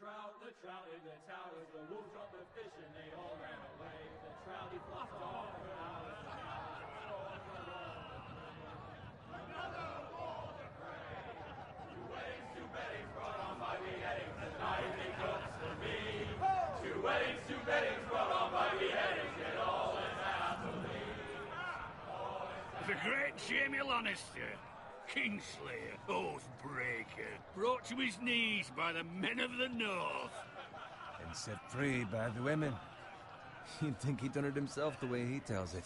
trout in the towers, the wolves dropped the fish and they all ran away. The trout he flopped off for hours and hours. Another war to pray. Two weddings brought on by beheadings. The night they cooks for me. Two weddings brought on by beheadings. It all is happily. The great Jamie Lannister, Kingslayer, Oathbreaker, brought to his knees by the men of the North. And set free by the women. You'd think he'd done it himself the way he tells it.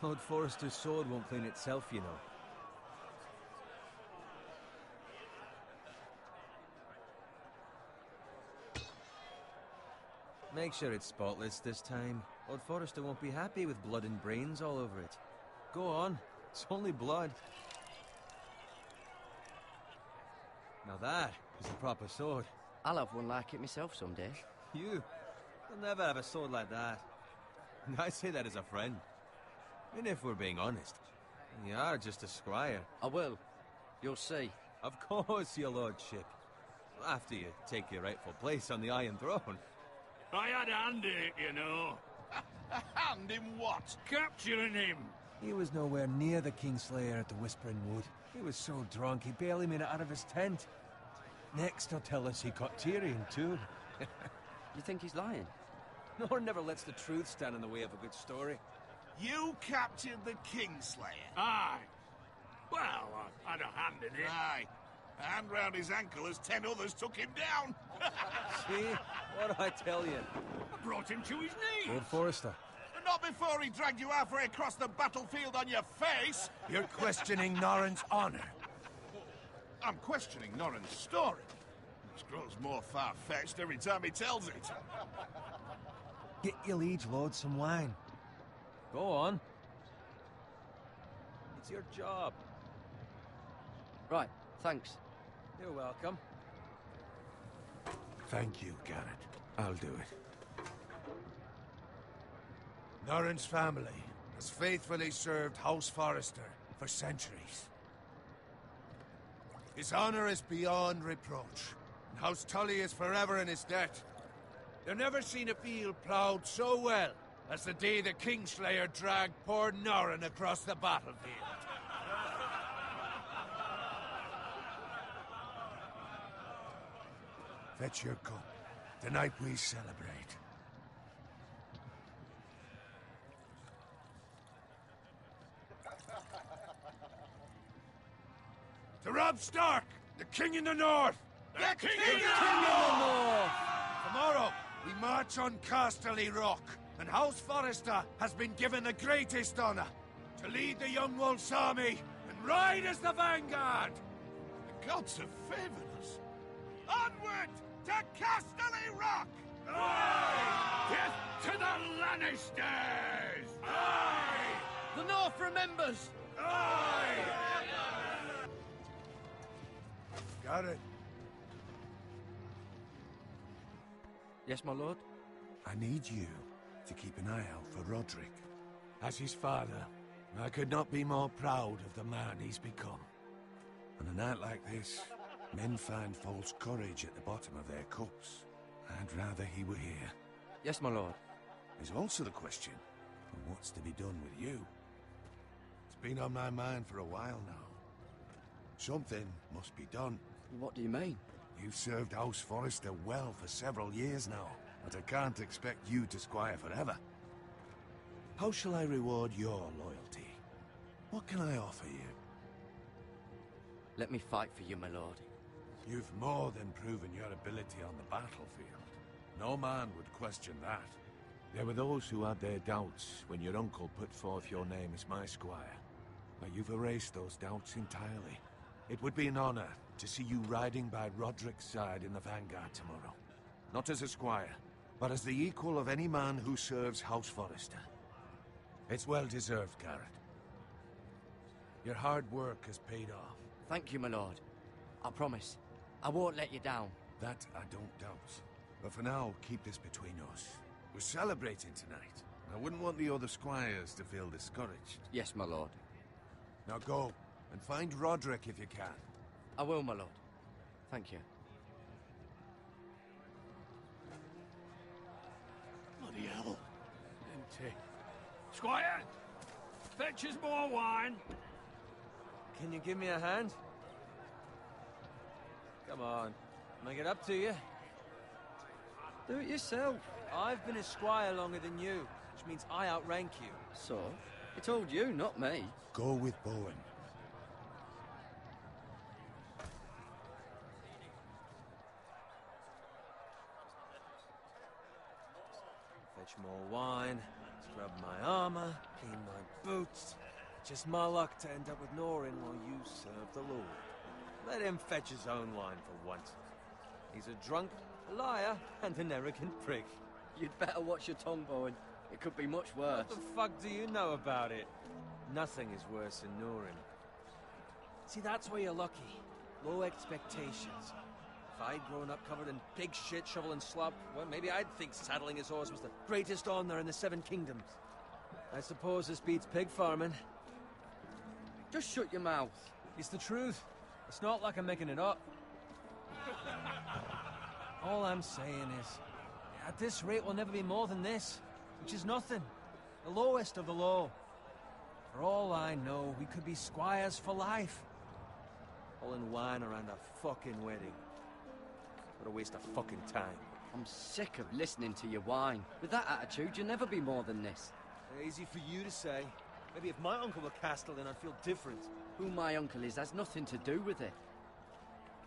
Lord Forrester's sword won't clean itself, you know. Make sure it's spotless this time. Lord Forrester won't be happy with blood and brains all over it. Go on. It's only blood. Now that is a proper sword. I'll have one like it myself someday. You'll never have a sword like that. And I say that as a friend. And if we're being honest, you are just a squire. I will. You'll see. Of course, your lordship. After you take your rightful place on the Iron Throne. I had a hand in it, you know. A hand in what? Capturing him. He was nowhere near the Kingslayer at the Whispering Wood. He was so drunk he barely made it out of his tent. Next he'll tell us he caught Tyrion too. You think he's lying? Nor never lets the truth stand in the way of a good story. You captured the Kingslayer? Aye. Well, I had a hand in it. Aye. A hand round his ankle as 10 others took him down. See? What do I tell you? I brought him to his knees. Lord Forrester. Not before he dragged you halfway across the battlefield on your face. You're questioning Norrin's honor. I'm questioning Norrin's story. It grows more far-fetched every time he tells it. Get your liege lord some wine. Go on. It's your job. Right, thanks. You're welcome. Thank you, Garrett. I'll do it. Norrin's family has faithfully served House Forrester for centuries. His honor is beyond reproach, and House Tully is forever in his debt. They've never seen a field ploughed so well as the day the Kingslayer dragged poor Norrin across the battlefield. Fetch your cup. Tonight we celebrate. To Robb Stark, the King in the North! The King in the North! Tomorrow, we march on Casterly Rock, and House Forrester has been given the greatest honor to lead the Young Wolf's army and ride as the vanguard! The gods have favored us. Onward to Casterly Rock! Death to the Lannisters! Aye! The North remembers! Aye! Got it. Yes, my lord? I need you to keep an eye out for Roderick. As his father, I could not be more proud of the man he's become. On a night like this, men find false courage at the bottom of their cups. I'd rather he were here. Yes, my lord. There's also the question of what's to be done with you. It's been on my mind for a while now. Something must be done. What do you mean? You've served House Forrester well for several years now, but I can't expect you to squire forever. How shall I reward your loyalty? What can I offer you? Let me fight for you, my lord. You've more than proven your ability on the battlefield. No man would question that. There were those who had their doubts when your uncle put forth your name as my squire. But you've erased those doubts entirely. It would be an honor to see you riding by Roderick's side in the vanguard tomorrow. Not as a squire, but as the equal of any man who serves House Forrester. It's well deserved, Garrett. Your hard work has paid off. Thank you, my lord. I promise. I won't let you down. That I don't doubt. But for now, keep this between us. We're celebrating tonight. I wouldn't want the other squires to feel discouraged. Yes, my lord. Now go, and find Roderick if you can. I will, my lord. Thank you. pity. Squire, fetch us more wine. Can you give me a hand? Come on, make it up to you. Do it yourself. I've been a squire longer than you, which means I outrank you. So? I told you, not me. Go with Bowen. Fetch more wine, scrub my armor, clean my boots. Just my luck to end up with Norin while you serve the Lord. Let him fetch his own wine for once. He's a drunk, a liar, and an arrogant prick. You'd better watch your tongue, Bowen. It could be much worse. What the fuck do you know about it? Nothing is worse than Norin. See, that's where you're lucky. Low expectations. If I'd grown up covered in pig shit, shovel and slop, well, maybe I'd think saddling his horse was the greatest honor in the Seven Kingdoms. I suppose this beats pig farming. Just shut your mouth. It's the truth. It's not like I'm making it up. All I'm saying is, at this rate we'll never be more than this, which is nothing. The lowest of the low. For all I know, we could be squires for life. Pulling wine around a fucking wedding. What a waste of fucking time. I'm sick of listening to your whine. With that attitude, you'll never be more than this. Easy for you to say. Maybe if my uncle were Castellan, I'd feel different. Who my uncle is has nothing to do with it.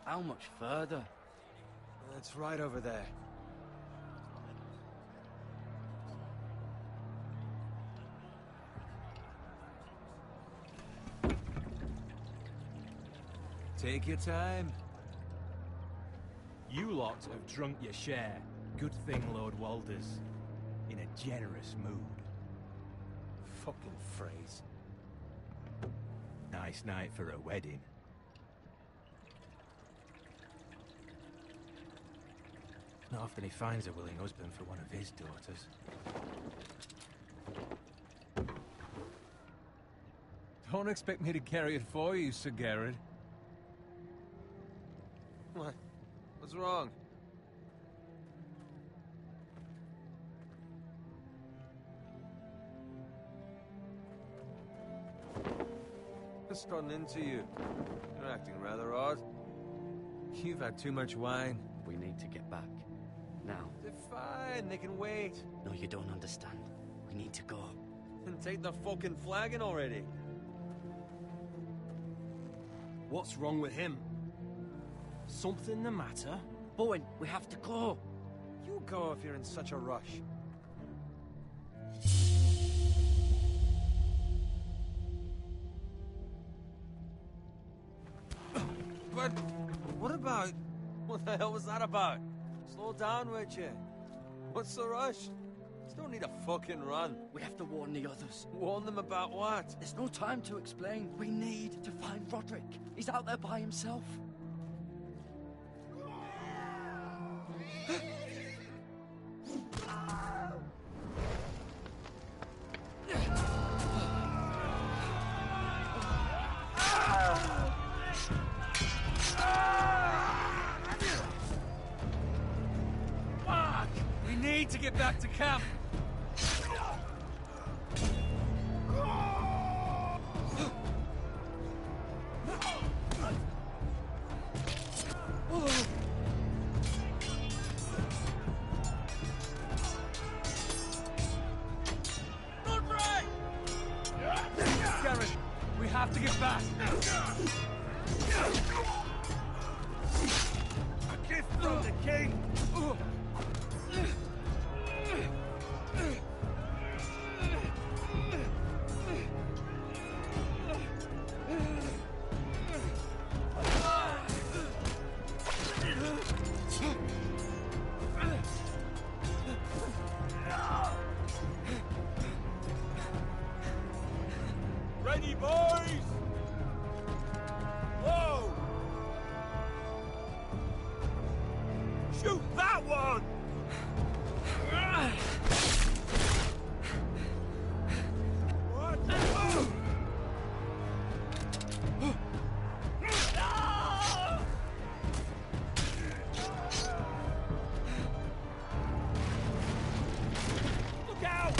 How much further? That's right over there. Take your time. You lot have drunk your share. Good thing Lord Walder's in a generous mood. Fucking phrase. Nice night for a wedding. Not often he finds a willing husband for one of his daughters. Don't expect me to carry it for you, Sir Garrett. What? What's wrong? What's gotten into you? You're acting rather odd. You've had too much wine. We need to get back. Now. They're fine, they can wait. No, you don't understand. We need to go. And take the fucking flagon already. What's wrong with him? Something the matter? Bowen, we have to go. You go if you're in such a rush. But what about... What the hell was that about? Slow down, would you? What's the rush? Just don't need a fucking run. We have to warn the others. Warn them about what? There's no time to explain. We need to find Roderick. He's out there by himself. We need to get back to camp. Garrett, we have to get back. A gift from the king. Ready, boys! Whoa! Shoot that one! What? Whoa! Look out!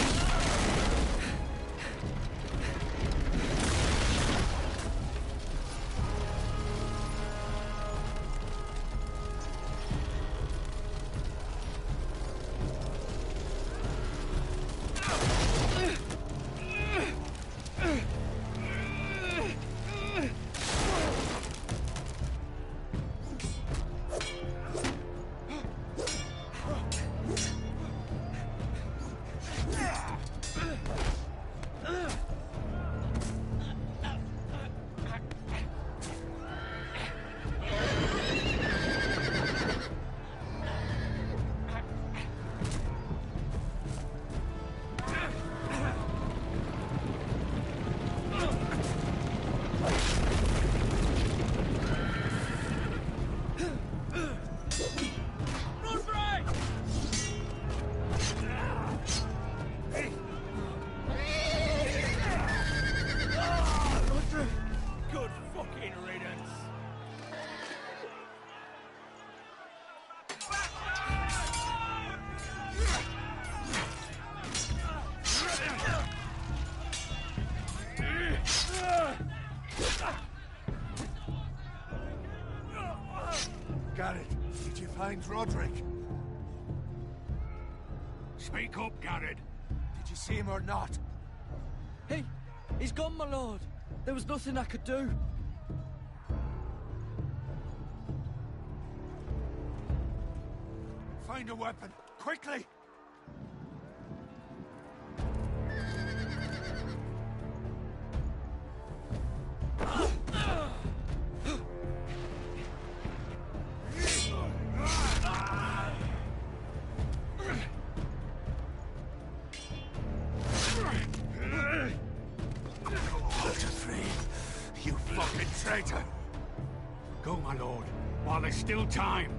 find Roderick? Speak up, Garrett. Did you see him or not? He's gone, my lord. There was nothing I could do. Find a weapon, quickly! Traitor! Go, my lord, while there's still time.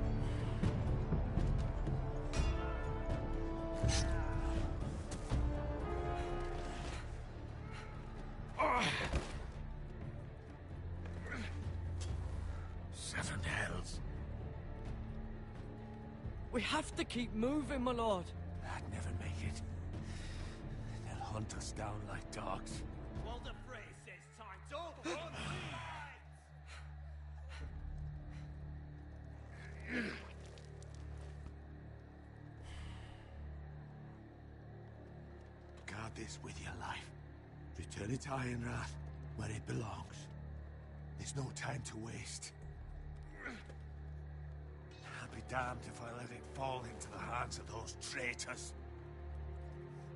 Seven hells. We have to keep moving, my lord. I'd never make it. They'll hunt us down like dogs. Walder Frey says time's over. Guard this with your life. Return it to Ironrath, where it belongs. There's no time to waste. I'll be damned if I let it fall into the hands of those traitors.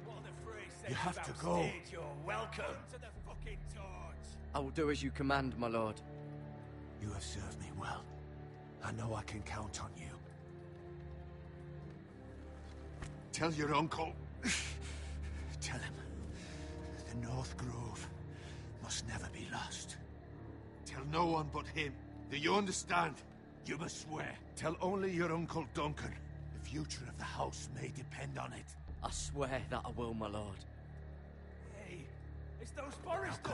Walder Frey says You have to go. backstage, you're welcome to the fucking torch. I will do as you command, my lord. You have served me well. I know I can count on you. Tell your uncle. Tell him. The North Grove must never be lost. Tell no one but him. Do you understand? You must swear. Tell only your Uncle Duncan. The future of the house may depend on it. I swear that I will, my lord. Hey, it's those foresters. Go.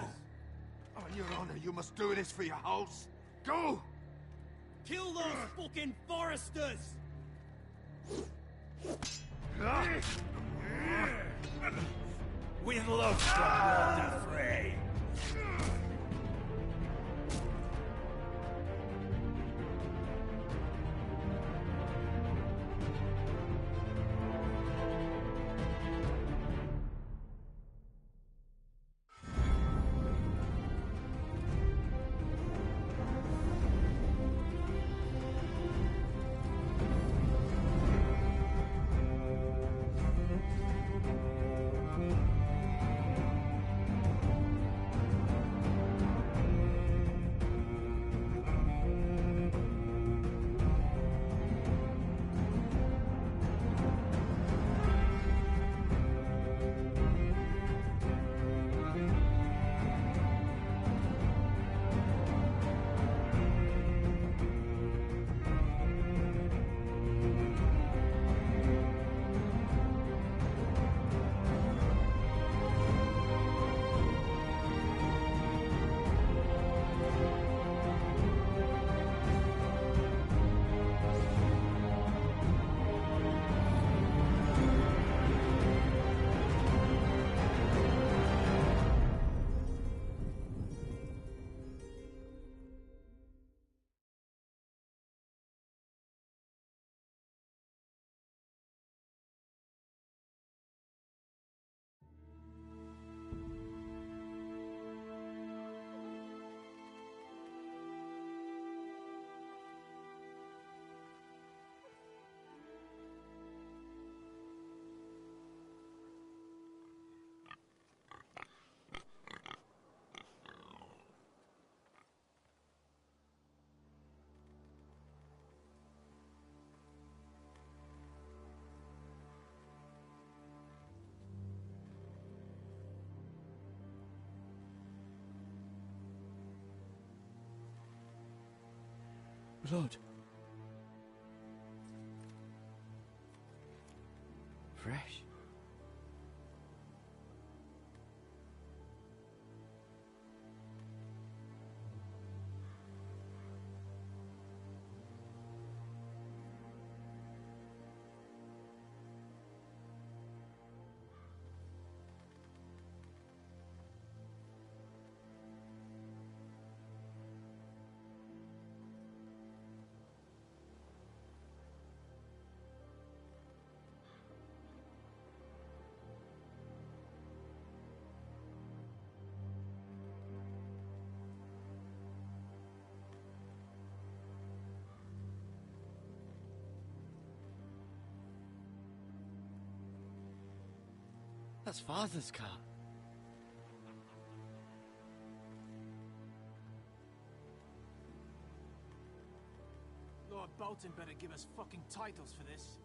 On your honor, you must do this for your house. Go! Kill those fucking foresters! With love from Walder Frey. Blood. Fresh. That's Father's car. Lord Bolton better give us fucking titles for this.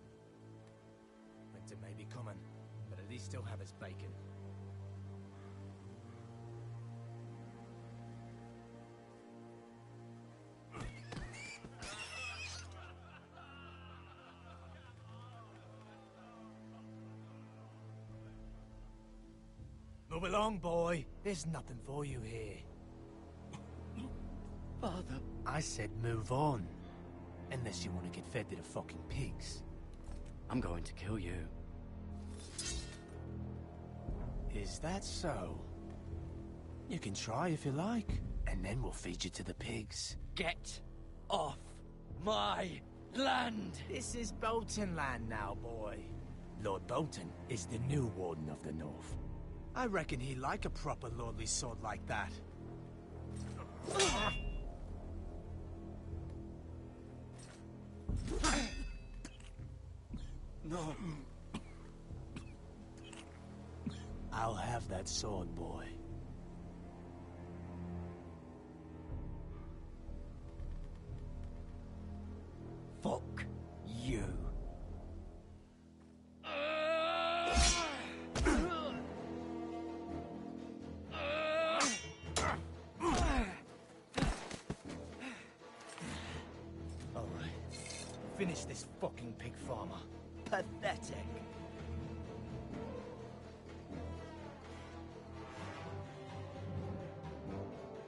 Winter may be coming, but at least he'll have his bacon. Move along, boy. There's nothing for you here. Father. I said move on. Unless you want to get fed to the fucking pigs. I'm going to kill you. Is that so? You can try if you like, and then we'll feed you to the pigs. Get off my land! This is Bolton land now, boy. Lord Bolton is the new Warden of the North. I reckon he'd like a proper lordly sword like that. No. I'll have that sword, boy. Fuck you. Alright. Finish this fucking pig farmer. Pathetic.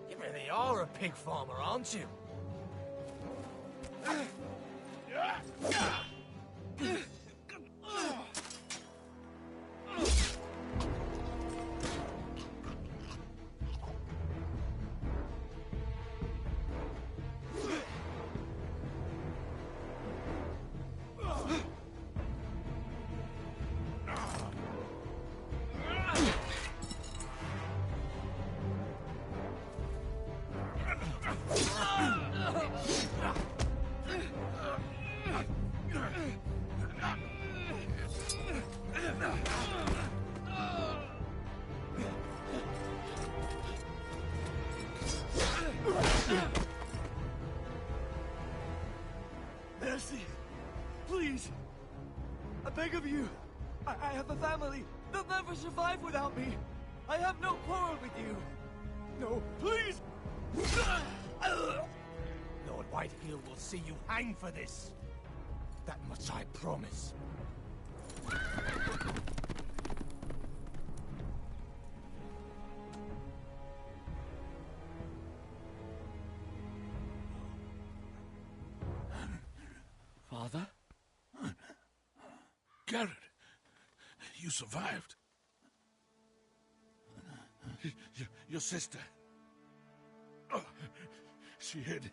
You really are a pig farmer, aren't you? Mercy! Please! I beg of you! I have a family! They'll never survive without me! I have no quarrel with you! No, please! Lord Whitehill will see you hang for this. That much I promise. Father? Garrett, you survived. Your sister. Oh, she hid.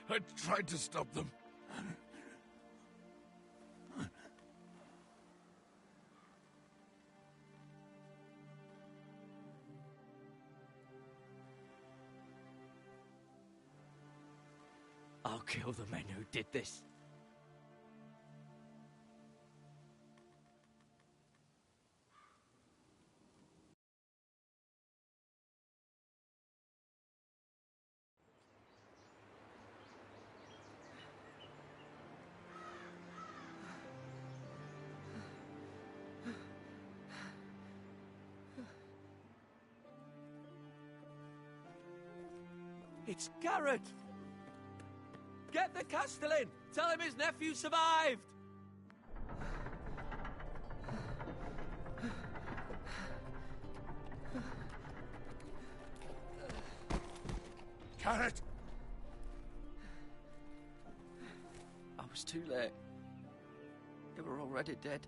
I tried to stop them. I'll kill the men who did this. It's Garrett! Get the Castellan! Tell him his nephew survived! Garrett! I was too late. They were already dead.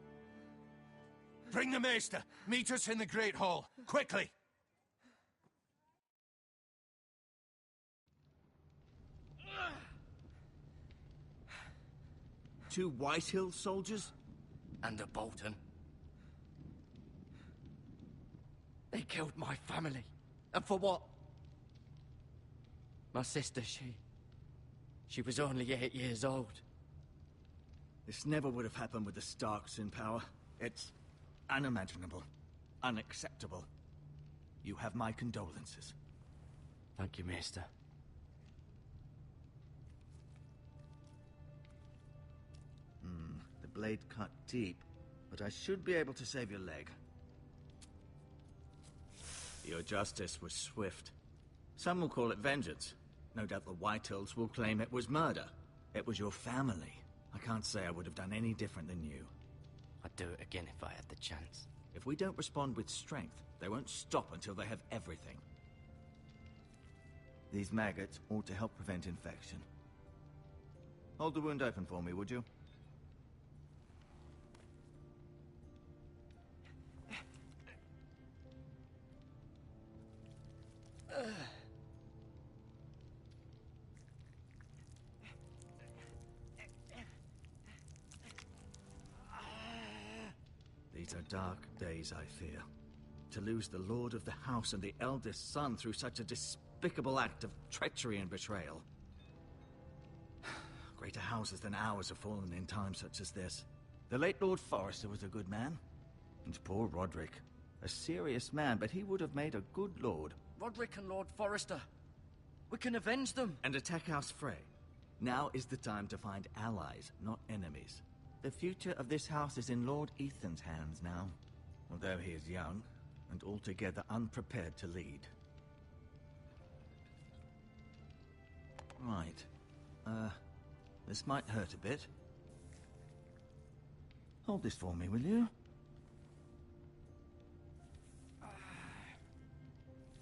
Bring the Maester! Meet us in the Great Hall! Quickly! Two Whitehill soldiers? And a Bolton. They killed my family. And for what? My sister, she She was only 8 years old. This never would have happened with the Starks in power. It's unimaginable. Unacceptable. You have my condolences. Thank you, Maester. The blade cut deep, but I should be able to save your leg. Your justice was swift. Some will call it vengeance. No doubt the Whitehills will claim it was murder. It was your family. I can't say I would have done any different than you. I'd do it again if I had the chance. If we don't respond with strength, they won't stop until they have everything. These maggots ought to help prevent infection. Hold the wound open for me, would you? These are dark days, I fear. To lose the Lord of the House and the eldest son through such a despicable act of treachery and betrayal. Greater houses than ours have fallen in times such as this. The late Lord Forrester was a good man. And poor Roderick. A serious man, but he would have made a good lord. Roderick and Lord Forrester. We can avenge them. And attack House Frey. Now is the time to find allies, not enemies. The future of this house is in Lord Ethan's hands now. Although he is young, and altogether unprepared to lead. Right. This might hurt a bit. Hold this for me, will you?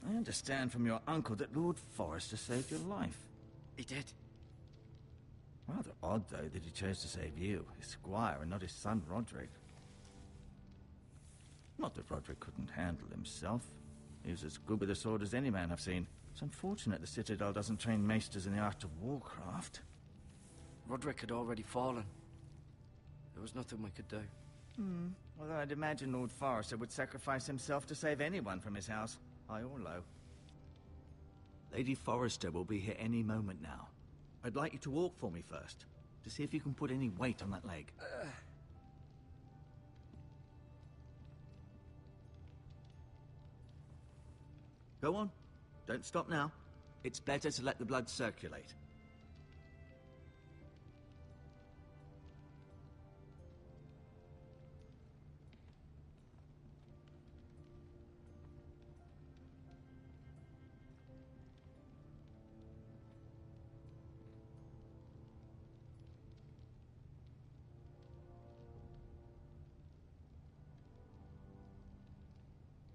I understand from your uncle that Lord Forrester saved your life. He did. Rather odd, though, that he chose to save you, his squire, and not his son, Roderick. Not that Roderick couldn't handle himself. He was as good with a sword as any man I've seen. It's unfortunate the Citadel doesn't train maesters in the art of warcraft. Roderick had already fallen. There was nothing we could do. Although I'd imagine Lord Forrester would sacrifice himself to save anyone from his house, high or low. Lady Forrester will be here any moment now. I'd like you to walk for me first, to see if you can put any weight on that leg. Go on. Don't stop now. It's better to let the blood circulate.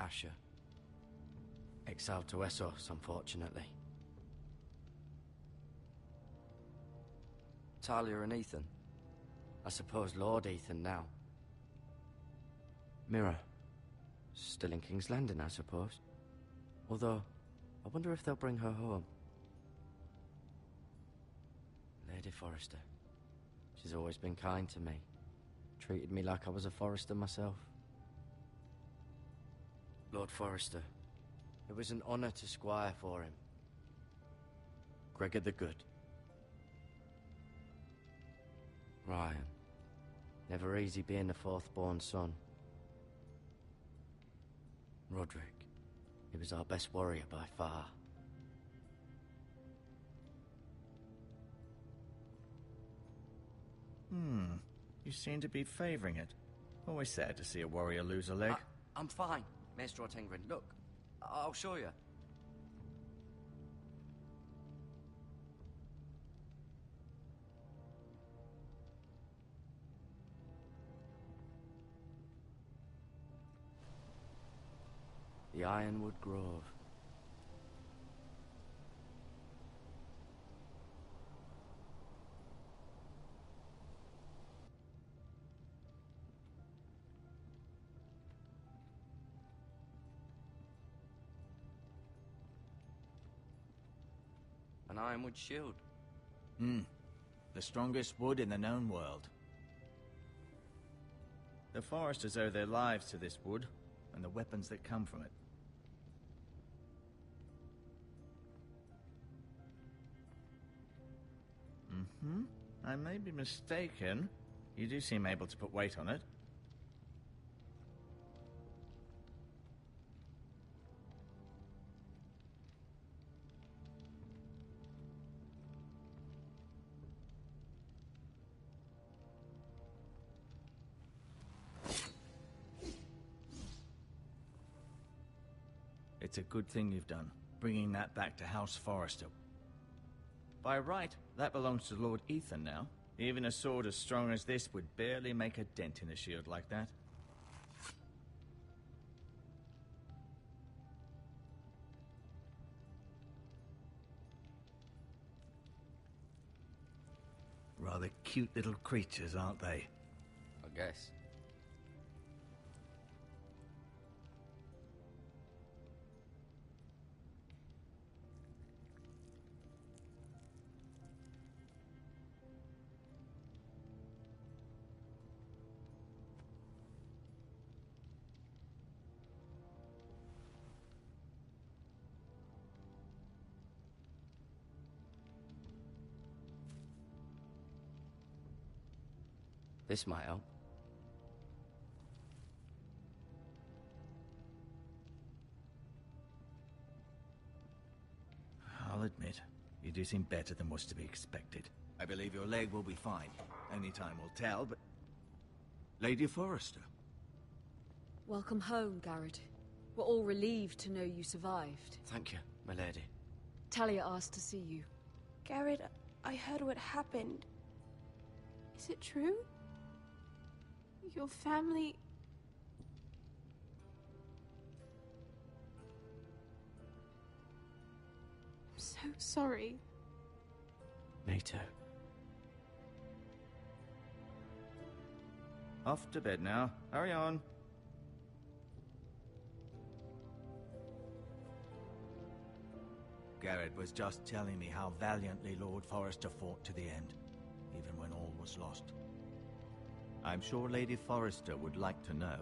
Asher. Exiled to Essos, unfortunately. Talia and Ethan. I suppose Lord Ethan now. Mira. Still in King's Landing, I suppose. Although, I wonder if they'll bring her home. Lady Forrester. She's always been kind to me. Treated me like I was a Forrester myself. Lord Forrester. It was an honor to squire for him. Gregor the Good. Ryan. Never easy being the fourth-born son. Roderick. He was our best warrior by far. You seem to be favoring it. Always sad to see a warrior lose a leg. I'm fine, Maester Ortengrin. Look, I'll show you. The Ironwood Grove. An ironwood shield. The strongest wood in the known world. The Foresters owe their lives to this wood, and the weapons that come from it. I may be mistaken. You do seem able to put weight on it. It's a good thing you've done, bringing that back to House Forrester. By right, that belongs to Lord Ethan now. Even a sword as strong as this would barely make a dent in a shield like that. Rather cute little creatures, aren't they? I guess. This might help. I'll admit, you do seem better than was to be expected. I believe your leg will be fine. Only time will tell, but... Lady Forrester. Welcome home, Garrett. We're all relieved to know you survived. Thank you, my lady. Talia asked to see you. Garrett, I heard what happened. Is it true? Your family... I'm so sorry. Me too. Off to bed now. Hurry on. Garrett was just telling me how valiantly Lord Forrester fought to the end, even when all was lost. I'm sure Lady Forrester would like to know.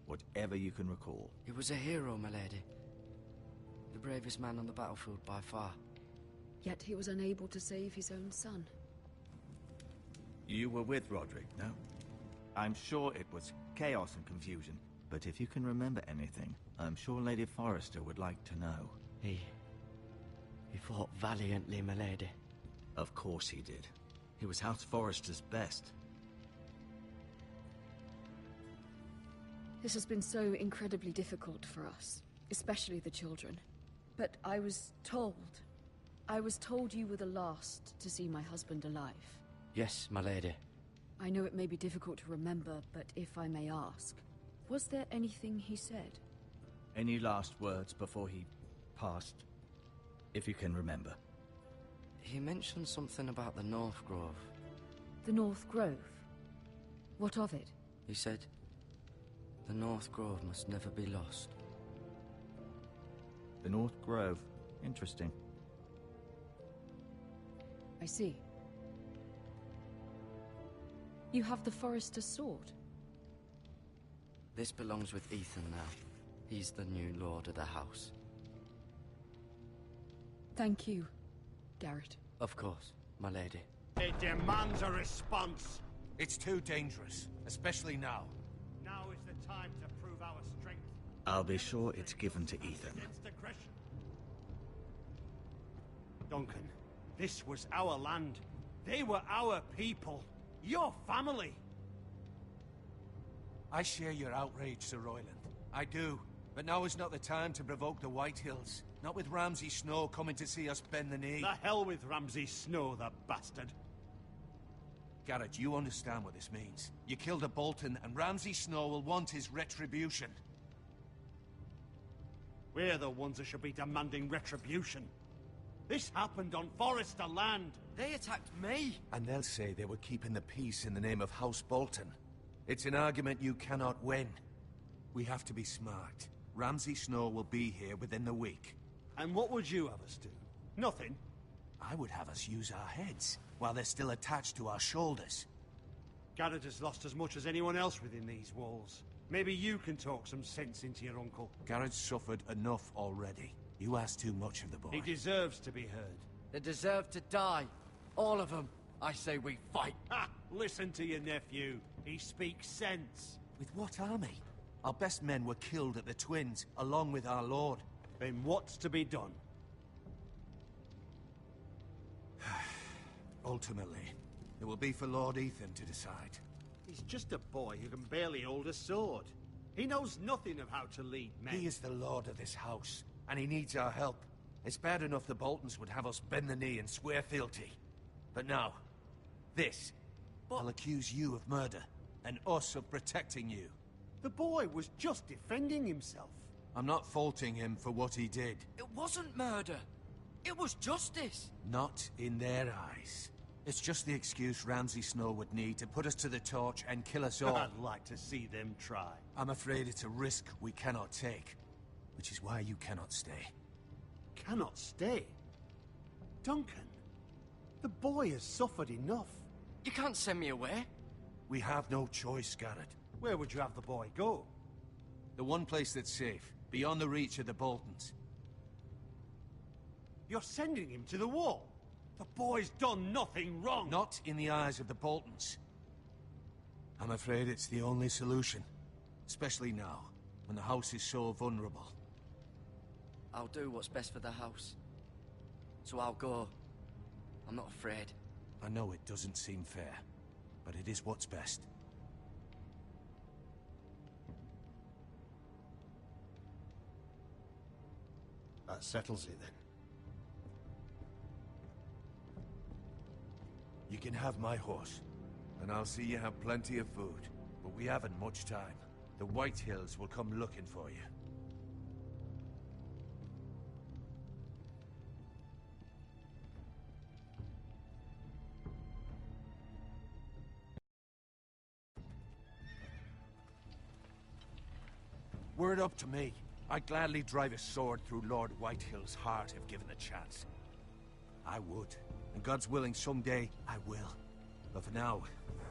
Whatever you can recall. He was a hero, my lady. The bravest man on the battlefield by far. Yet he was unable to save his own son. You were with Roderick, no? I'm sure it was chaos and confusion, but if you can remember anything, I'm sure Lady Forrester would like to know. He fought valiantly, my lady. Of course he did. He was House Forrester's best. This has been so incredibly difficult for us, especially the children. But I was told you were the last to see my husband alive. Yes, my lady. I know it may be difficult to remember, but if I may ask, was there anything he said? Any last words before he passed? If you can remember. He mentioned something about the North Grove. The North Grove? What of it? He said, the North Grove must never be lost. The North Grove. Interesting. I see. You have the Forrester's sword. This belongs with Ethan now. He's the new lord of the house. Thank you, Garrett. Of course, my lady. It demands a response. It's too dangerous, especially now. Now is the time to prove our strength. I'll be sure it's given to Ethan. Against aggression. Duncan, this was our land. They were our people. Your family. I share your outrage, Sir Royland. I do. But now is not the time to provoke the Whitehills. Not with Ramsay Snow coming to see us bend the knee. The hell with Ramsay Snow, the bastard. Garrett, you understand what this means. You killed a Bolton, and Ramsay Snow will want his retribution. We're the ones that should be demanding retribution. This happened on Forrester land. They attacked me! And they'll say they were keeping the peace in the name of House Bolton. It's an argument you cannot win. We have to be smart. Ramsay Snow will be here within the week. And what would you have us do? Nothing. I would have us use our heads, while they're still attached to our shoulders. Garrett has lost as much as anyone else within these walls. Maybe you can talk some sense into your uncle. Garrett's suffered enough already. You ask too much of the boy. He deserves to be heard. They deserve to die. All of them. I say we fight. Ha! Listen to your nephew. He speaks sense. With what army? Our best men were killed at the Twins, along with our lord. Then what's to be done? Ultimately, it will be for Lord Ethan to decide. He's just a boy who can barely hold a sword. He knows nothing of how to lead men. He is the lord of this house, and he needs our help. It's bad enough the Boltons would have us bend the knee and swear fealty. But now, this. I'll accuse you of murder, and us of protecting you. The boy was just defending himself. I'm not faulting him for what he did. It wasn't murder. It was justice. Not in their eyes. It's just the excuse Ramsay Snow would need to put us to the torch and kill us all. I'd like to see them try. I'm afraid it's a risk we cannot take, which is why you cannot stay. Cannot stay? Duncan, the boy has suffered enough. You can't send me away. We have no choice, Garrett. Where would you have the boy go? The one place that's safe, beyond the reach of the Boltons. You're sending him to the wall? The boy's done nothing wrong! Not in the eyes of the Boltons. I'm afraid it's the only solution. Especially now, when the house is so vulnerable. I'll do what's best for the house. So I'll go. I'm not afraid. I know it doesn't seem fair, but it is what's best. That settles it, then. You can have my horse, and I'll see you have plenty of food. But we haven't much time. The White Hills will come looking for you. Were it up to me, I'd gladly drive a sword through Lord Whitehill's heart if given the chance. I would. And God's willing, someday I will. But for now,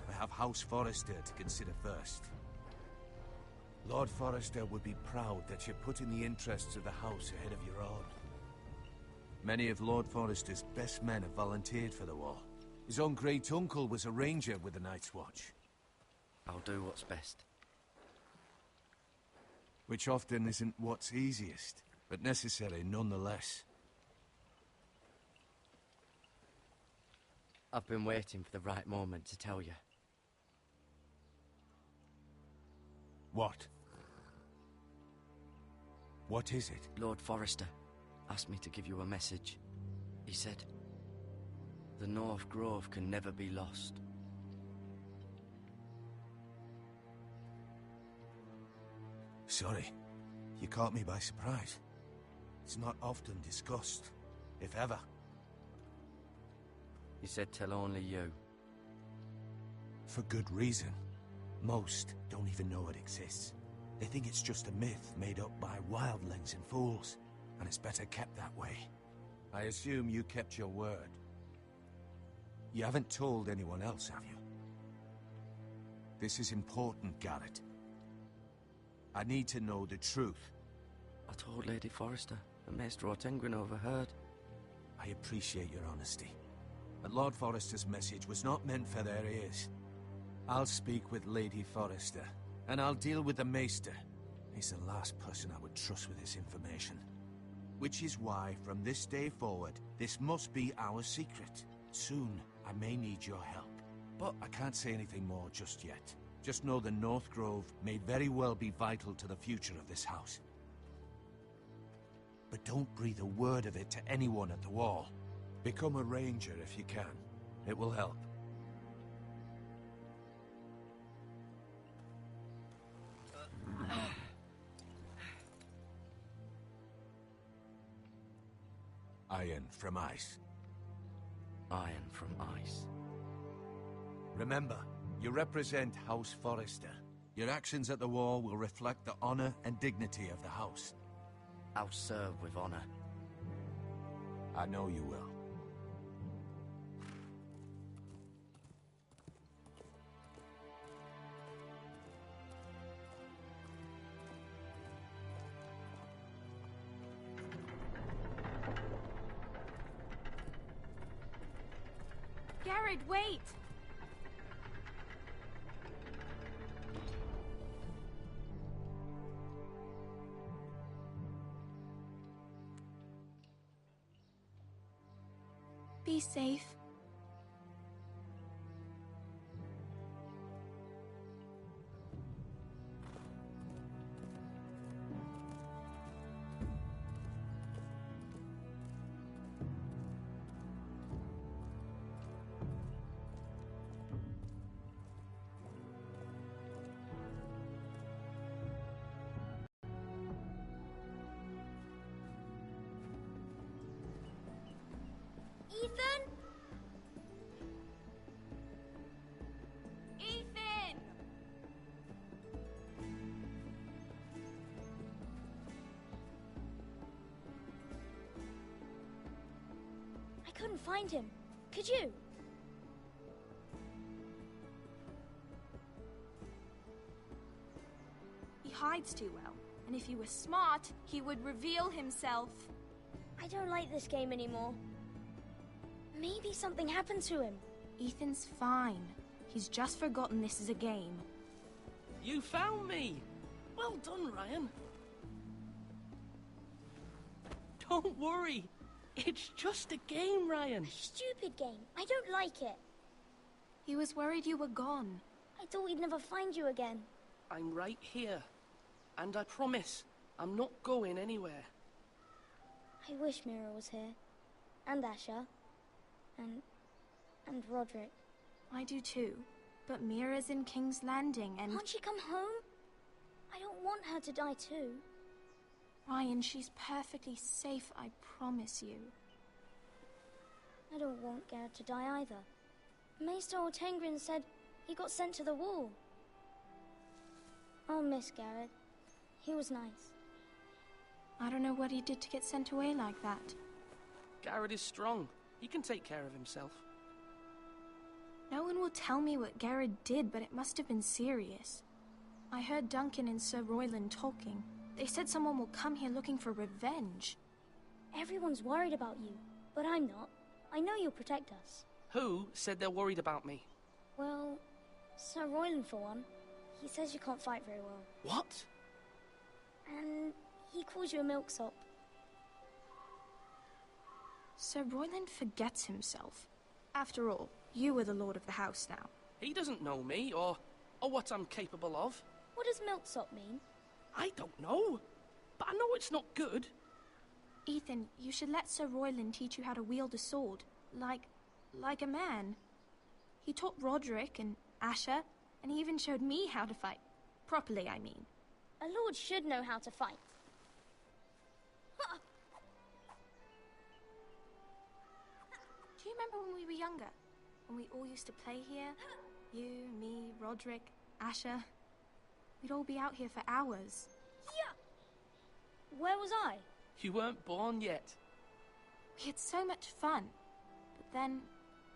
I have House Forrester to consider first. Lord Forrester would be proud that you're putting the interests of the house ahead of your own. Many of Lord Forrester's best men have volunteered for the war. His own great-uncle was a ranger with the Night's Watch. I'll do what's best. Which often isn't what's easiest, but necessary nonetheless. I've been waiting for the right moment to tell you. What? What is it? Lord Forrester asked me to give you a message. He said, the North Grove can never be lost. Sorry, you caught me by surprise. It's not often discussed, if ever. He said tell only you. For good reason. Most don't even know it exists. They think it's just a myth made up by wildlings and fools, and it's better kept that way. I assume you kept your word. You haven't told anyone else, have you? This is important, Garrett. I need to know the truth. I told Lady Forrester, but Maester Ortengrin overheard. I appreciate your honesty. But Lord Forrester's message was not meant for their ears. I'll speak with Lady Forrester, and I'll deal with the Maester. He's the last person I would trust with this information. Which is why, from this day forward, this must be our secret. Soon, I may need your help. But I can't say anything more just yet. Just know the North Grove may very well be vital to the future of this house. But don't breathe a word of it to anyone at the wall. Become a ranger if you can. It will help. Iron from ice. Iron from ice. Remember, you represent House Forrester. Your actions at the war will reflect the honor and dignity of the house. I'll serve with honor. I know you will. Garrett, wait! Be safe. Ethan? Ethan! I couldn't find him. Could you? He hides too well, and if he was smart, he would reveal himself. I don't like this game anymore. Maybe something happened to him. Ethan's fine. He's just forgotten this is a game. You found me! Well done, Ryan. Don't worry. It's just a game, Ryan. A stupid game. I don't like it. He was worried you were gone. I thought we'd never find you again. I'm right here. And I promise, I'm not going anywhere. I wish Mira was here. And Asher. And Roderick. I do too. But Mira's in King's Landing and... Can't she come home? I don't want her to die too. Ryan, she's perfectly safe, I promise you. I don't want Garrett to die either. Maester Ortengrin said he got sent to the wall. I'll miss Garrett. He was nice. I don't know what he did to get sent away like that. Garrett is strong. He can take care of himself. No one will tell me what Garrett did, but it must have been serious. I heard Duncan and Sir Royland talking. They said someone will come here looking for revenge. Everyone's worried about you, but I'm not. I know you'll protect us. Who said they're worried about me? Well, Sir Royland for one. He says you can't fight very well. What? And he calls you a milksop. Sir Royland forgets himself. After all, you are the lord of the house now. He doesn't know me, or what I'm capable of. What does milksop mean? I don't know, but I know it's not good. Ethan, you should let Sir Royland teach you how to wield a sword, like a man. He taught Roderick and Asher, and he even showed me how to fight. Properly, I mean. A lord should know how to fight. Do you remember when we were younger? When we all used to play here? You, me, Roderick, Asher. We'd all be out here for hours. Yeah! Where was I? You weren't born yet. We had so much fun. But then,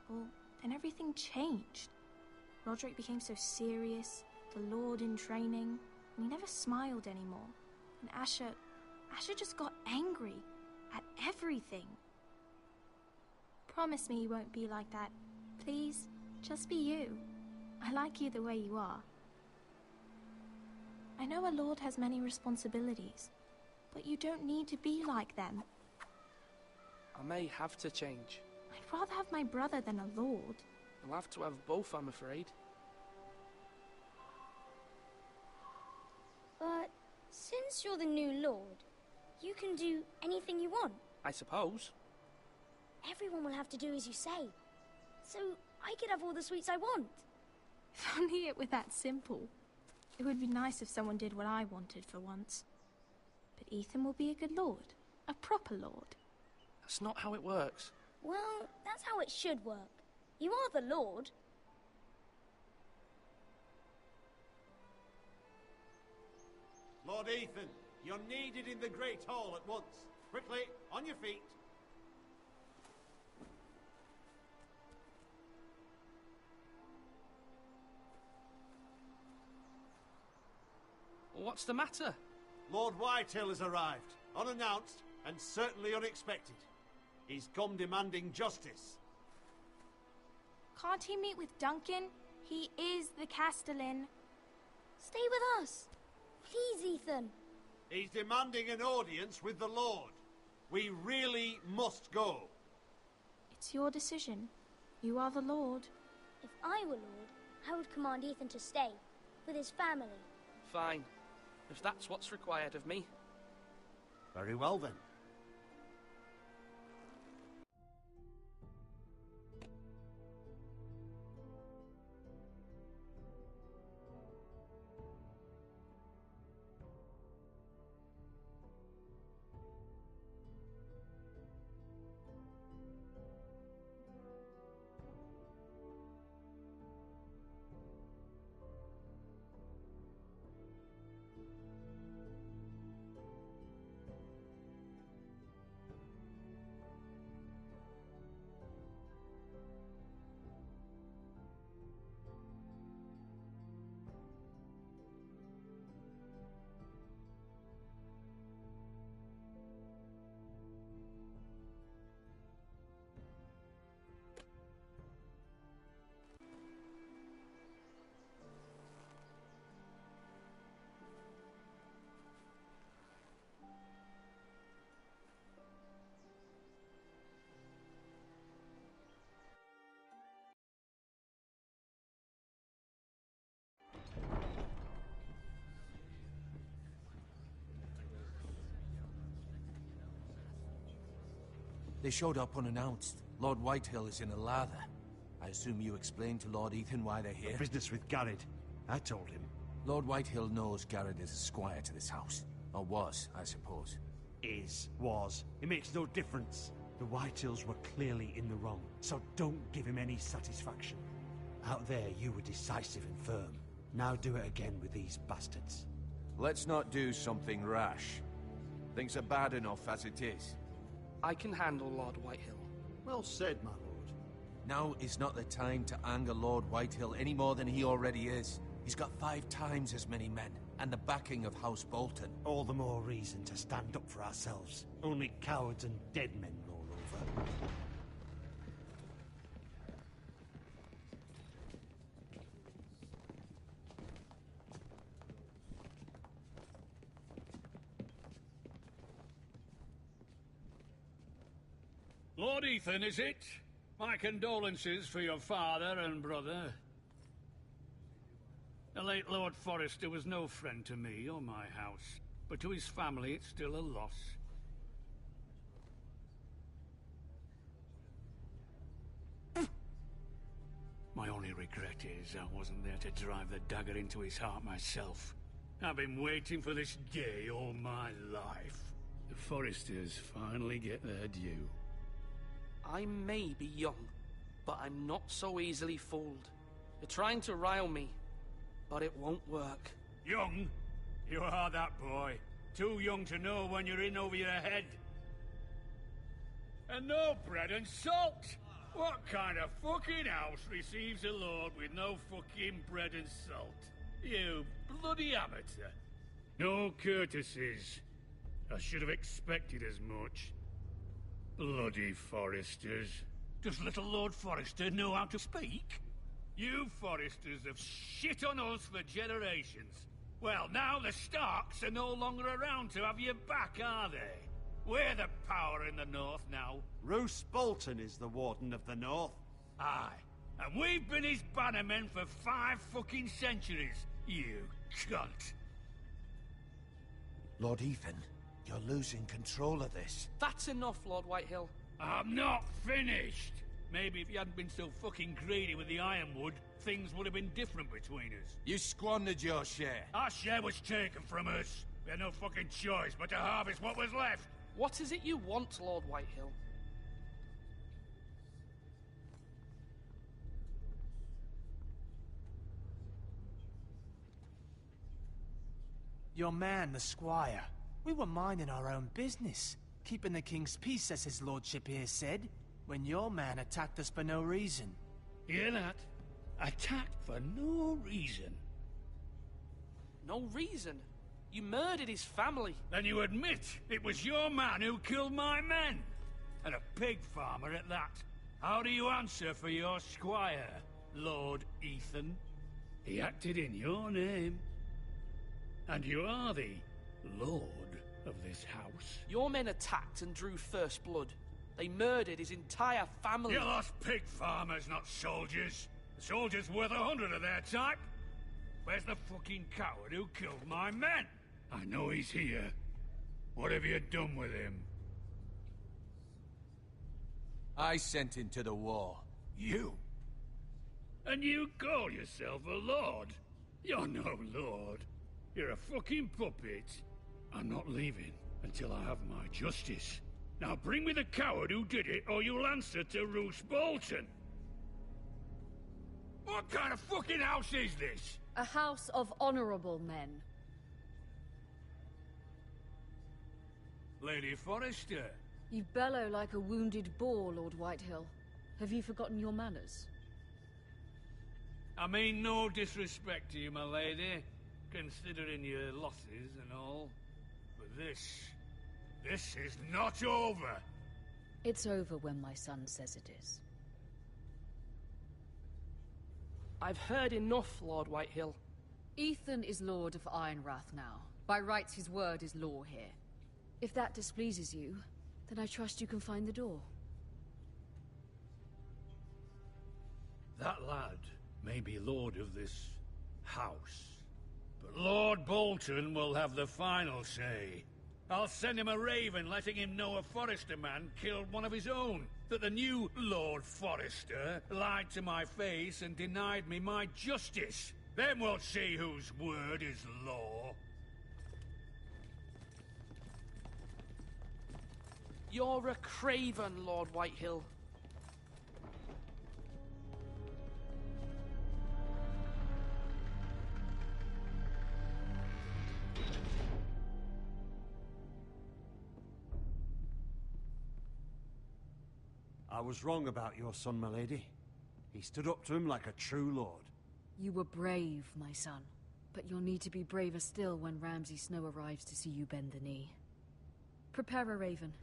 well, then everything changed. Roderick became so serious, the Lord in training, and he never smiled anymore. And Asher just got angry at everything. Promise me you won't be like that. Please, just be you. I like you the way you are. I know a lord has many responsibilities, but you don't need to be like them. I may have to change. I'd rather have my brother than a lord. I'll have to have both, I'm afraid. But since you're the new lord, you can do anything you want. I suppose. Everyone will have to do as you say. So I could have all the sweets I want. If only it were that simple. It would be nice if someone did what I wanted for once. But Ethan will be a good lord. A proper lord. That's not how it works. Well, that's how it should work. You are the lord. Lord Ethan, you're needed in the Great Hall at once. Quickly, on your feet. What's the matter? Lord Whitehill has arrived, unannounced and certainly unexpected. He's come demanding justice. Can't he meet with Duncan? He is the Castellan. Stay with us. Please, Ethan. He's demanding an audience with the Lord. We really must go. It's your decision. You are the Lord. If I were Lord, I would command Ethan to stay, with his family. Fine. If that's what's required of me. Very well, then. They showed up unannounced. Lord Whitehill is in a lather. I assume you explained to Lord Ethan why they're here? The business with Garrett. I told him. Lord Whitehill knows Garrett is a squire to this house. Or was, I suppose. Was. It makes no difference. The Whitehills were clearly in the wrong, so don't give him any satisfaction. Out there, you were decisive and firm. Now do it again with these bastards. Let's not do something rash. Things are bad enough as it is. I can handle Lord Whitehill. Well said, my lord. Now is not the time to anger Lord Whitehill any more than he already is. He's got 5 times as many men, and the backing of House Bolton. All the more reason to stand up for ourselves. Only cowards and dead men roll over. Lord Ethan, is it? My condolences for your father and brother. The late Lord Forrester was no friend to me or my house, but to his family it's still a loss. My only regret is I wasn't there to drive the dagger into his heart myself. I've been waiting for this day all my life. The Forresters finally get their due. I may be young, but I'm not so easily fooled. You're trying to rile me, but it won't work. Young? You are that boy. Too young to know when you're in over your head. And no bread and salt! What kind of fucking house receives a lord with no fucking bread and salt? You bloody amateur. No courtesies. I should have expected as much. Bloody Forresters. Does little Lord Forrester know how to speak? You Forresters have shit on us for generations. Well, now the Starks are no longer around to have your back, are they? We're the power in the north now. Roose Bolton is the Warden of the North. Aye. And we've been his bannermen for 5 fucking centuries, you cunt. Lord Ethan, you're losing control of this. That's enough, Lord Whitehill. I'm not finished. Maybe if you hadn't been so fucking greedy with the ironwood, things would have been different between us. You squandered your share. Our share was taken from us. We had no fucking choice but to harvest what was left. What is it you want, Lord Whitehill? Your man, the squire. We were minding our own business, keeping the king's peace, as his lordship here said, when your man attacked us for no reason. Hear that? Attacked for no reason. No reason? You murdered his family. Then you admit it was your man who killed my men. And a pig farmer at that. How do you answer for your squire, Lord Ethan? He acted in your name. And you are the lord of this house. Your men attacked and drew first blood. They murdered his entire family. You lost pig farmers, not soldiers. The soldiers worth 100 of their type. Where's the fucking coward who killed my men? I know he's here. What have you done with him? I sent him to the war. You? And you call yourself a lord? You're no lord. You're a fucking puppet. I'm not leaving until I have my justice. Now bring me the coward who did it, or you'll answer to Roose Bolton. What kind of fucking house is this? A house of honorable men. Lady Forrester. You bellow like a wounded boar, Lord Whitehill. Have you forgotten your manners? I mean no disrespect to you, my lady, considering your losses and all. But this is not over. It's over when my son says it is. I've heard enough, Lord Whitehill. Ethan is Lord of Ironrath now. By rights, his word is law here. If that displeases you, then I trust you can find the door. That lad may be lord of this house, but Lord Bolton will have the final say. I'll send him a raven letting him know a Forrester man killed one of his own. That the new Lord Forrester lied to my face and denied me my justice. Then we'll see whose word is law. You're a craven, Lord Whitehill. I was wrong about your son, my lady. He stood up to him like a true lord. You were brave, my son. But you'll need to be braver still when Ramsay Snow arrives to see you bend the knee. Prepare a raven.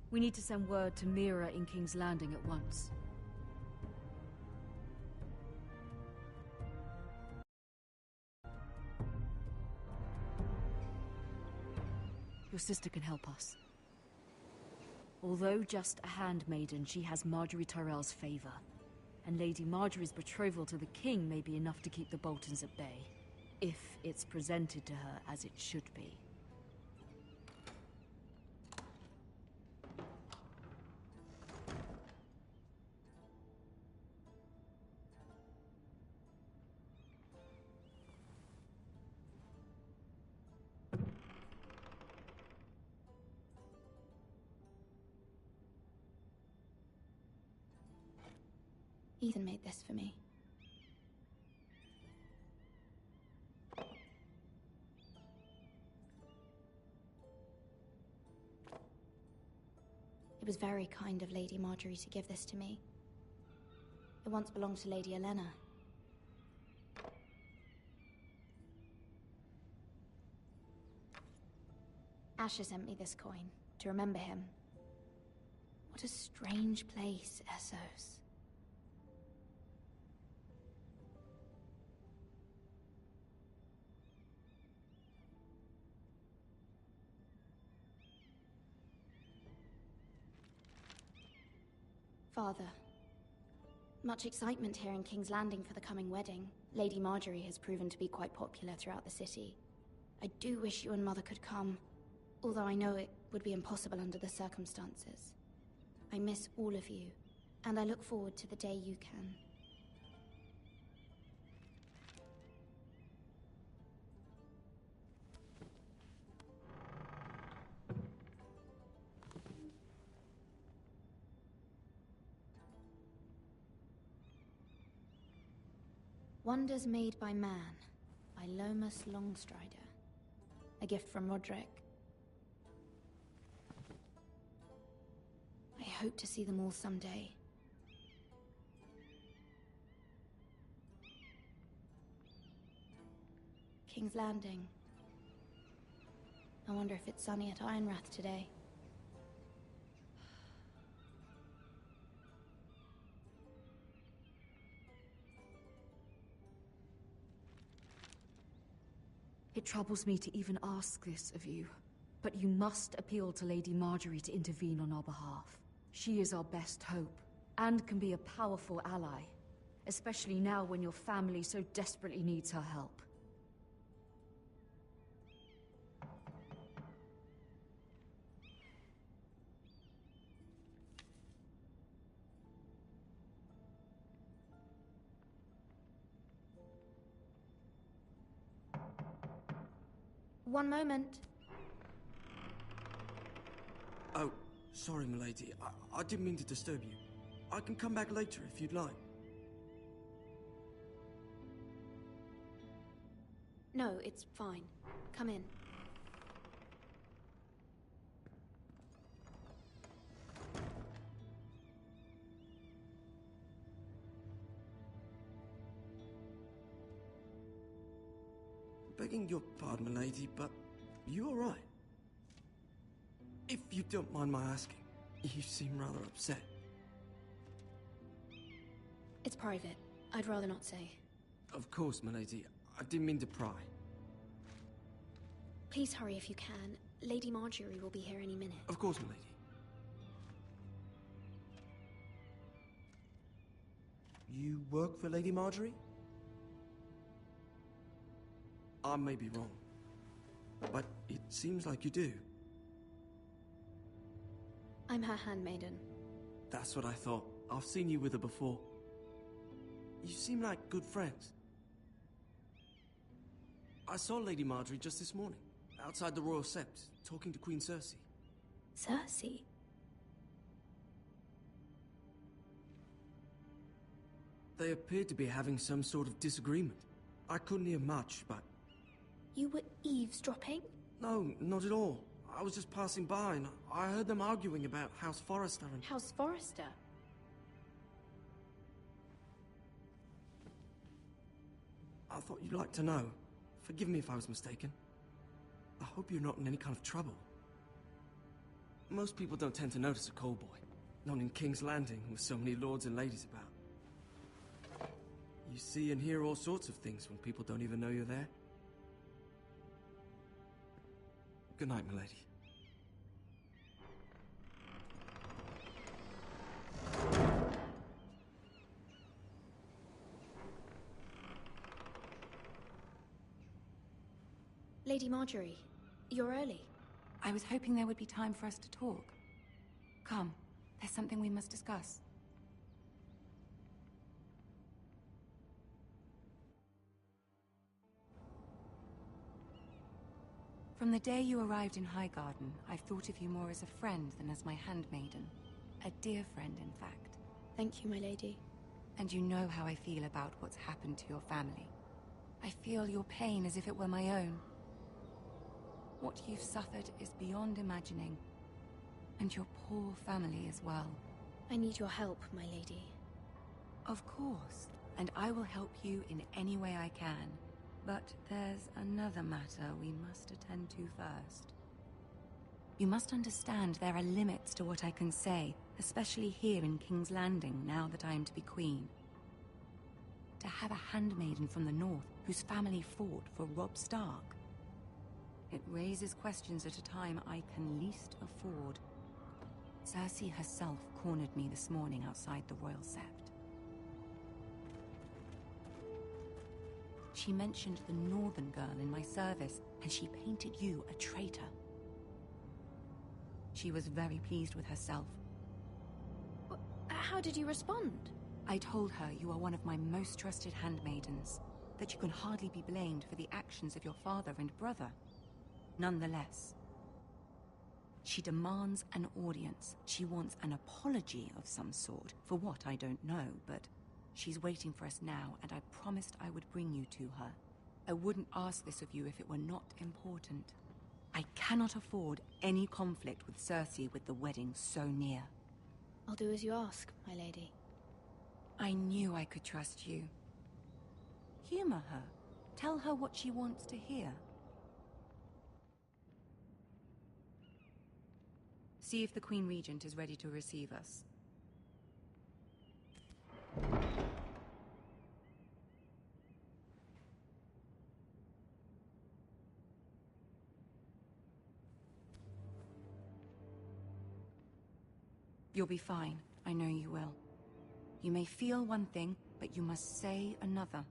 We need to send word to Mira in King's Landing at once. Your sister can help us. Although just a handmaiden, she has Marjorie Tyrell's favor. And Lady Marjorie's betrothal to the king may be enough to keep the Boltons at bay. If it's presented to her as it should be. Ethan made this for me. It was very kind of Lady Marjorie to give this to me. It once belonged to Lady Elena. Asher sent me this coin to remember him. What a strange place, Essos. Father, much excitement here in King's Landing for the coming wedding. Lady Marjorie has proven to be quite popular throughout the city. I do wish you and Mother could come, although I know it would be impossible under the circumstances. I miss all of you, and I look forward to the day you can. Wonders Made by Man, by Lomas Longstrider. A gift from Roderick. I hope to see them all someday. King's Landing. I wonder if it's sunny at Ironrath today. It troubles me to even ask this of you, but you must appeal to Lady Marjorie to intervene on our behalf. She is our best hope, and can be a powerful ally, especially now when your family so desperately needs her help. One moment. Oh, sorry, milady. I didn't mean to disturb you. I can come back later if you'd like. No, it's fine. Come in. Begging your pardon, milady, but you all right? If you don't mind my asking, you seem rather upset. It's private. I'd rather not say. Of course, milady. I didn't mean to pry. Please hurry if you can. Lady Marjorie will be here any minute. Of course, milady. You work for Lady Marjorie? I may be wrong, but it seems like you do. I'm her handmaiden. That's what I thought. I've seen you with her before. You seem like good friends. I saw Lady Marjorie just this morning, outside the Royal Sept, talking to Queen Cersei. Cersei? They appeared to be having some sort of disagreement. I couldn't hear much, but... You were eavesdropping? No, not at all. I was just passing by and I heard them arguing about House Forrester and... House Forrester? I thought you'd like to know. Forgive me if I was mistaken. I hope you're not in any kind of trouble. Most people don't tend to notice a call boy. Not in King's Landing, with so many lords and ladies about. You see and hear all sorts of things when people don't even know you're there. Good night, milady. Lady Marjorie, you're early. I was hoping there would be time for us to talk. Come, there's something we must discuss. From the day you arrived in Highgarden, I've thought of you more as a friend than as my handmaiden. A dear friend, in fact. Thank you, my lady. And you know how I feel about what's happened to your family. I feel your pain as if it were my own. What you've suffered is beyond imagining. And your poor family as well. I need your help, my lady. Of course, and I will help you in any way I can. But there's another matter we must attend to first. You must understand there are limits to what I can say, especially here in King's Landing, now that I am to be queen. To have a handmaiden from the north whose family fought for Robb Stark. It raises questions at a time I can least afford. Cersei herself cornered me this morning outside the Royal Sept. She mentioned the northern girl in my service, and she painted you a traitor. She was very pleased with herself. How did you respond? I told her you are one of my most trusted handmaidens, that you can hardly be blamed for the actions of your father and brother. Nonetheless, she demands an audience. She wants an apology of some sort, for what I don't know, but she's waiting for us now, and I promised I would bring you to her. I wouldn't ask this of you if it were not important. I cannot afford any conflict with Cersei with the wedding so near. I'll do as you ask, my lady. I knew I could trust you. Humor her. Tell her what she wants to hear. See if the Queen Regent is ready to receive us. You'll be fine. I know you will. You may feel one thing, but you must say another.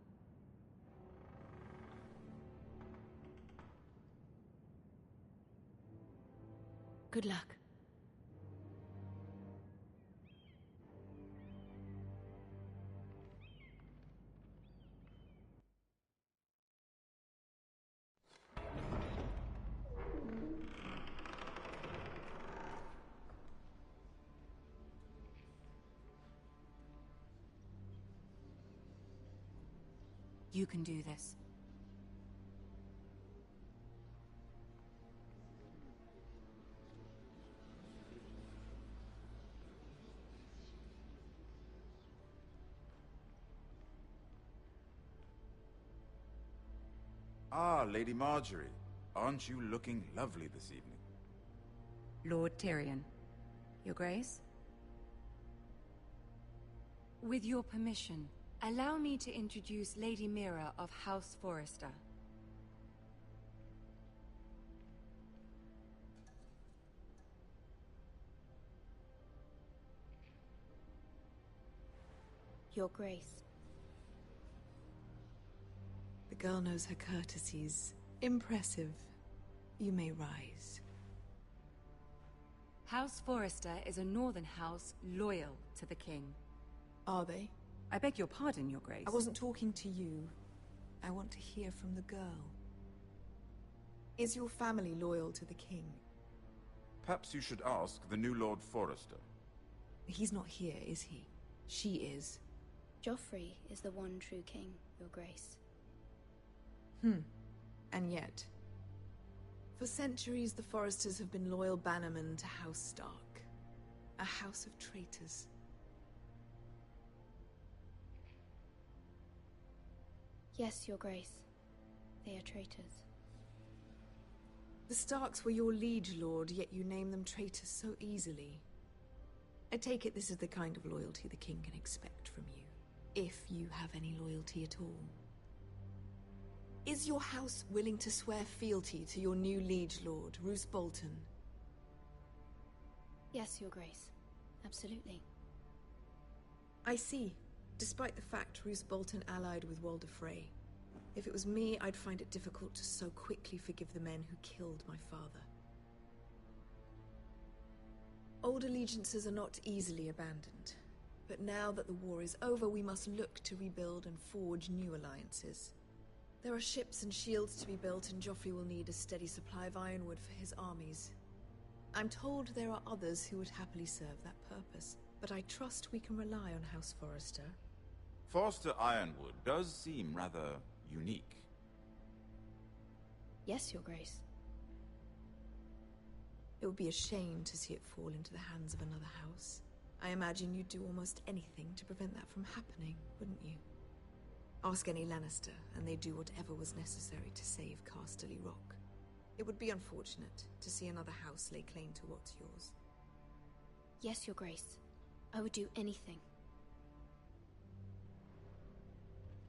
Good luck. You can do this. Ah, Lady Marjorie. Aren't you looking lovely this evening? Lord Tyrion. Your Grace? With your permission, allow me to introduce Lady Mira of House Forrester. Your Grace. The girl knows her courtesies. Impressive. You may rise. House Forrester is a northern house loyal to the king. Are they? I beg your pardon, Your Grace. I wasn't talking to you. I want to hear from the girl. Is your family loyal to the king? Perhaps you should ask the new Lord Forrester. He's not here, is he? She is. Joffrey is the one true king, Your Grace. And yet, for centuries the Forresters have been loyal bannermen to House Stark. A house of traitors. Yes, Your Grace. They are traitors. The Starks were your liege lord, yet you name them traitors so easily. I take it this is the kind of loyalty the king can expect from you, if you have any loyalty at all. Is your house willing to swear fealty to your new liege lord, Roose Bolton? Yes, Your Grace. Absolutely. I see. Despite the fact Roose Bolton allied with Walder Frey. If it was me, I'd find it difficult to so quickly forgive the men who killed my father. Old allegiances are not easily abandoned. But now that the war is over, we must look to rebuild and forge new alliances. There are ships and shields to be built, and Joffrey will need a steady supply of ironwood for his armies. I'm told there are others who would happily serve that purpose, but I trust we can rely on House Forrester. Forrester Ironwood does seem rather unique. Yes, Your Grace. It would be a shame to see it fall into the hands of another house. I imagine you'd do almost anything to prevent that from happening, wouldn't you? Ask any Lannister, and they'd do whatever was necessary to save Casterly Rock. It would be unfortunate to see another house lay claim to what's yours. Yes, Your Grace. I would do anything.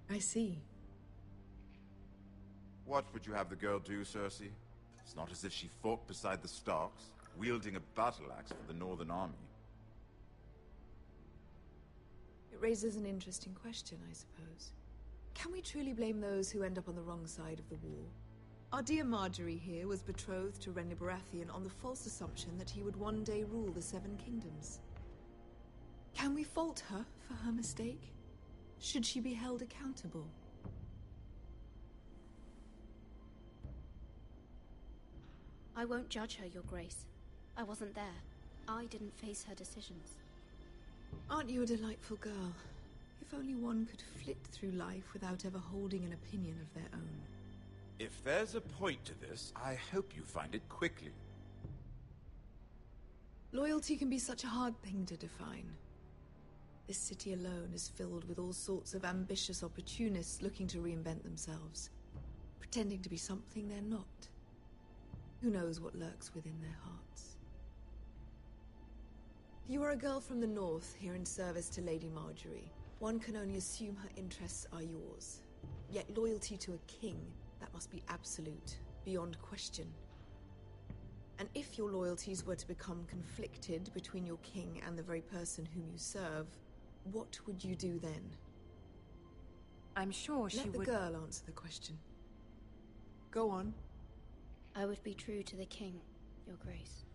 I see. What would you have the girl do, Cersei? It's not as if she fought beside the Starks, wielding a battle axe for the Northern Army. It raises an interesting question, I suppose. Can we truly blame those who end up on the wrong side of the war? Our dear Marjorie here was betrothed to Renly Baratheon on the false assumption that he would one day rule the Seven Kingdoms. Can we fault her for her mistake? Should she be held accountable? I won't judge her, Your Grace. I wasn't there. I didn't face her decisions. Aren't you a delightful girl? If only one could flit through life without ever holding an opinion of their own. If there's a point to this, I hope you find it quickly. Loyalty can be such a hard thing to define. This city alone is filled with all sorts of ambitious opportunists looking to reinvent themselves, pretending to be something they're not. Who knows what lurks within their hearts? You are a girl from the north, here in service to Lady Marjorie. One can only assume her interests are yours. Yet loyalty to a king, that must be absolute, beyond question. And if your loyalties were to become conflicted between your king and the very person whom you serve, what would you do then? I'm sure she would... Let the girl answer the question. Go on. I would be true to the king, Your Grace.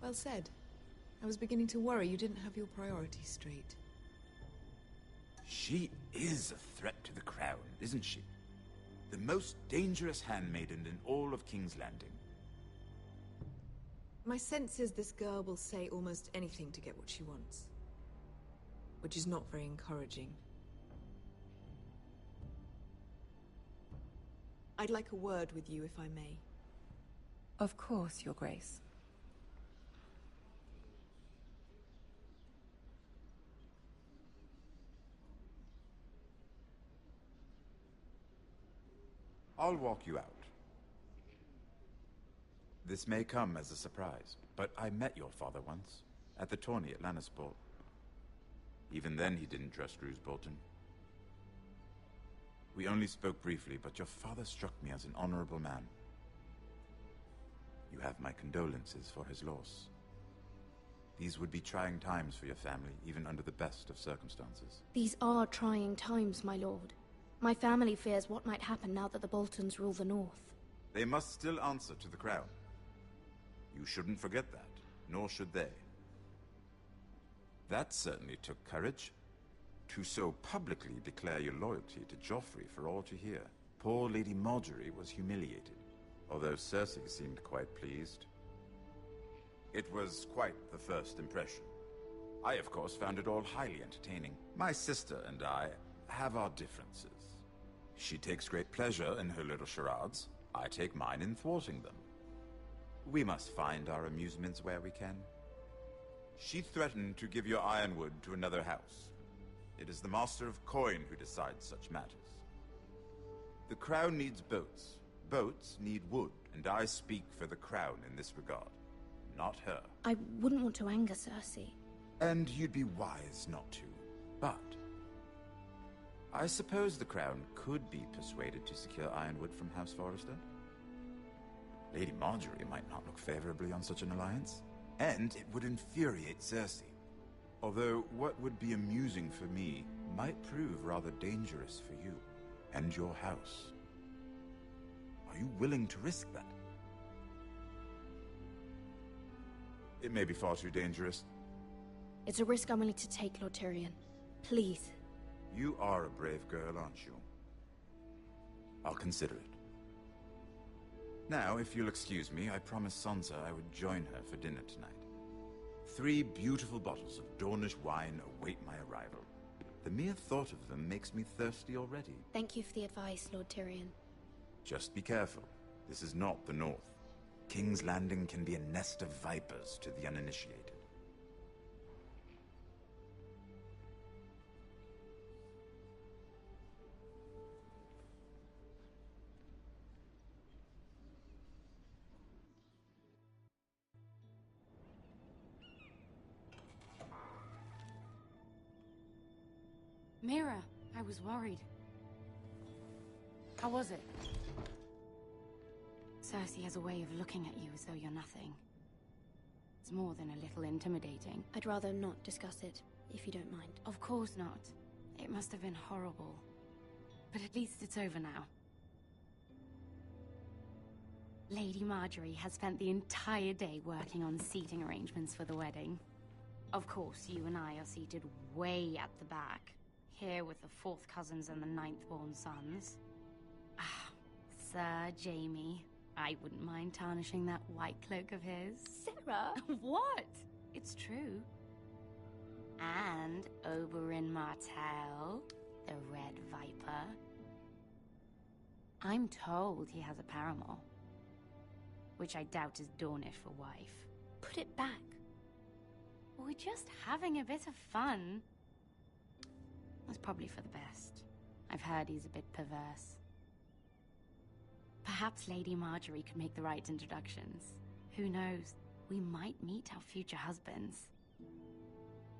Well said. I was beginning to worry you didn't have your priorities straight. She is a threat to the crown, isn't she? The most dangerous handmaiden in all of King's Landing. My sense is this girl will say almost anything to get what she wants. Which is not very encouraging. I'd like a word with you, if I may. Of course, Your Grace. I'll walk you out. This may come as a surprise, but I met your father once, at the tourney at Lannisport. Even then he didn't trust Roose Bolton. We only spoke briefly, but your father struck me as an honorable man. You have my condolences for his loss. These would be trying times for your family, even under the best of circumstances. These are trying times, my lord. My family fears what might happen now that the Boltons rule the North. They must still answer to the crown. You shouldn't forget that, nor should they. That certainly took courage. To so publicly declare your loyalty to Joffrey for all to hear. Poor Lady Marjorie was humiliated, although Cersei seemed quite pleased. It was quite the first impression. I, of course, found it all highly entertaining. My sister and I have our differences. She takes great pleasure in her little charades. I take mine in thwarting them. We must find our amusements where we can. She threatened to give your ironwood to another house. It is the Master of Coin who decides such matters. The crown needs boats. Boats need wood, and I speak for the crown in this regard, not her. I wouldn't want to anger Cersei. And you'd be wise not to, but I suppose the crown could be persuaded to secure ironwood from House Forrester. Lady Marjorie might not look favorably on such an alliance, and it would infuriate Cersei. Although what would be amusing for me might prove rather dangerous for you and your house. Are you willing to risk that? It may be far too dangerous. It's a risk I'm willing to take, Lord Tyrion. Please. You are a brave girl, aren't you? I'll consider it. Now, if you'll excuse me, I promised Sansa I would join her for dinner tonight. 3 beautiful bottles of Dornish wine await my arrival. The mere thought of them makes me thirsty already. Thank you for the advice, Lord Tyrion. Just be careful. This is not the North. King's Landing can be a nest of vipers to the uninitiated. Mira, I was worried. How was it? Cersei has a way of looking at you as though you're nothing. It's more than a little intimidating. I'd rather not discuss it, if you don't mind. Of course not. It must have been horrible. But at least it's over now. Lady Marjorie has spent the entire day working on seating arrangements for the wedding. Of course, you and I are seated way at the back. Here with the 4th cousins and the 9th-born sons. Ah, Sir Jaime. I wouldn't mind tarnishing that white cloak of his. Sarah! What? It's true. And Oberyn Martell, the Red Viper. I'm told he has a paramour. Which I doubt is Dornish for wife. Put it back. We're just having a bit of fun. That's probably for the best. I've heard he's a bit perverse. Perhaps Lady Marjorie could make the right introductions. Who knows? We might meet our future husbands.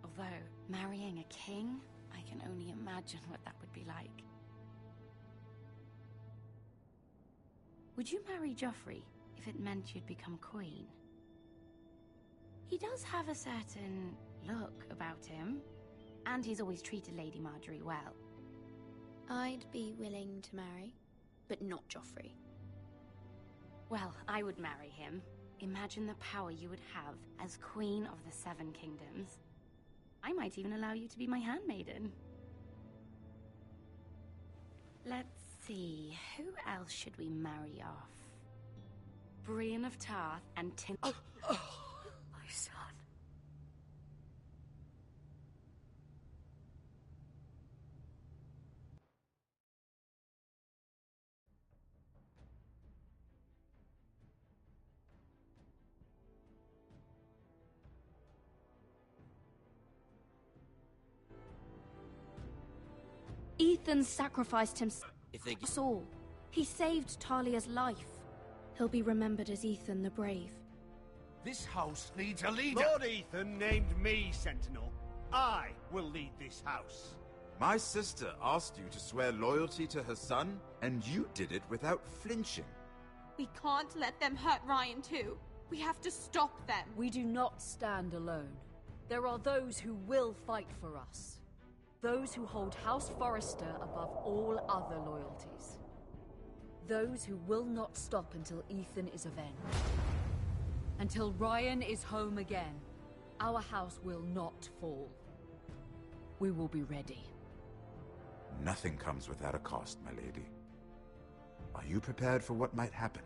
Although, marrying a king, I can only imagine what that would be like. Would you marry Joffrey? if it meant you'd become queen. He does have a certain look about him, and he's always treated Lady Marjorie well. I'd be willing to marry, but not Joffrey. Well, I would marry him. Imagine the power you would have as Queen of the Seven Kingdoms. I might even allow you to be my handmaiden. Let's see, who else should we marry off? Brienne of Tarth and Tim... Oh, my son. Ethan sacrificed himself. All. He saved Talia's life. He'll be remembered as Ethan the Brave. This house needs a leader! Lord Ethan named me Sentinel. I will lead this house. My sister asked you to swear loyalty to her son, and you did it without flinching. We can't let them hurt Ryan too. We have to stop them. We do not stand alone. There are those who will fight for us. Those who hold House Forrester above all other loyalties. Those who will not stop until Ethan is avenged. Until Ryan is home again, our house will not fall. We will be ready. Nothing comes without a cost, my lady. Are you prepared for what might happen?